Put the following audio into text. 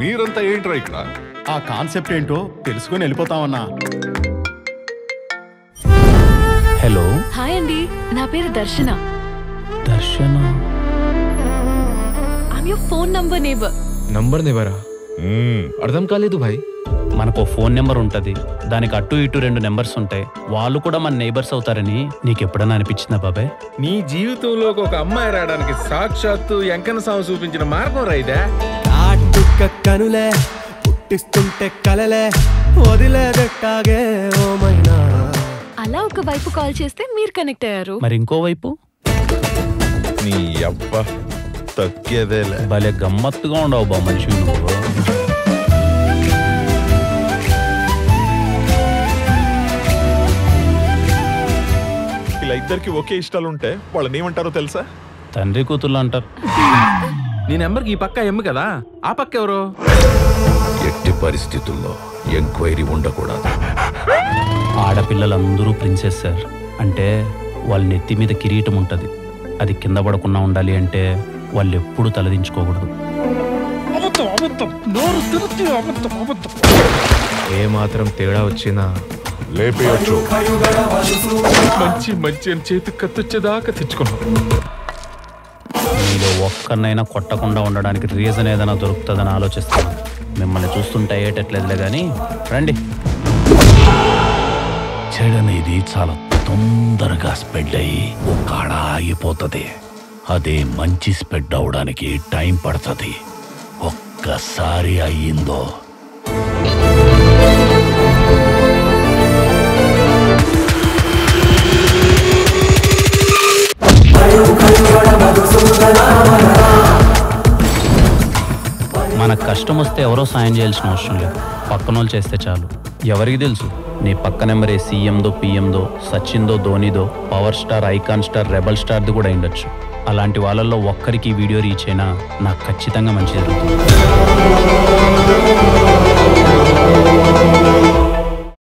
మీరంతా ఏంట్రా ఇక్కడ? ఆ కాన్సెప్ట్ ఏంటో తెలుసుకొని వెళ్ళిపోతామన్నా. హలో, హాయ్ అండి, నా పేరు Darshana. Darshana? I'm your phone number neighbour. Number నేబరా? అర్థం కాలేదు భాయ్. మనకు ఫోన్ నెంబర్ ఉంటది, దానికి అటు ఇటు 2 నెంబర్స్ ఉంటాయి. వాళ్ళు కూడా మన నైబర్స్ అవుతారని నీకు ఎప్పుడన్నా అనిపించిందా బాబాయ్? నీ జీవితంలో ఒక అమ్మాయి రావడానికి సాక్షాత్తు వెంకన్న స్వామి చూపించిన మార్గం రైదా? కనులే పుట్టిస్తుంటే కలలే వదిలేదెట్టాగే ఓమైనా. అలా ఒక వైపు కాల్ చేస్తే మీరు కనెక్ట్ అయ్యారు. మరి ఇంకోవైపు నీ అబ్బ తగ్గేదేలే. భలే గమ్మత్తుగా ఉండవు బా మనిషి నువ్వు. ఇలా ఇద్దరికి ఒకే ఇష్టాలుంటే వాళ్ళని ఏమంటారో తెలుసా? తండ్రి కూతుర్లు అంటారు. నీ నెంబర్కి ఈ పక్క ఎమ్ము కదా, ఆ పక్క ఎవరు? ఎట్టి పరిస్థితుల్లో ఎంక్వైరీ ఉండకూడదు. ఆడపిల్లలందరూ ప్రిన్సెస్ సార్. అంటే వాళ్ళ నెత్తి మీద కిరీటం ఉంటుంది, అది కింద పడకుండా ఉండాలి అంటే వాళ్ళు ఎప్పుడు తలదించుకోకూడదు. ఏ మాత్రం తేడా వచ్చినా లేపేయచ్చు. మంచి మంచి అని చేతికి కత్తొచ్చేదాకా తెచ్చుకున్నాం. మీలో ఒక్కరినైనా కొట్టకుండా ఉండడానికి రీజన్ ఏదైనా దొరుకుతుందని ఆలోచిస్తున్నాను. మిమ్మల్ని చూస్తుంటే అయ్యేటట్లేదులే కానీ రండి. చెడనేది చాలా తొందరగా స్ప్రెడ్ అయ్యి ఒక్కడ ఆగిపోతుంది. అదే మంచి స్ప్రెడ్ అవడానికి టైం పడుతుంది. ఒక్కసారి అయ్యిందో మన కష్టం వస్తే ఎవరో సాయం చేయాల్సిన అవసరం లేదు, పక్కనోళ్ళు చేస్తే చాలు. ఎవరికి తెలుసు నీ పక్క నెంబరే సీఎందో, పిఎందో, సచిన్దో, ధోనిదో, power star, icon star, rebel స్టార్ది కూడా అయిండొచ్చు. అలాంటి వాళ్ళల్లో ఒక్కరికి ఈ వీడియో రీచ్ అయినా నాకు ఖచ్చితంగా మంచి జరుగుతుంది.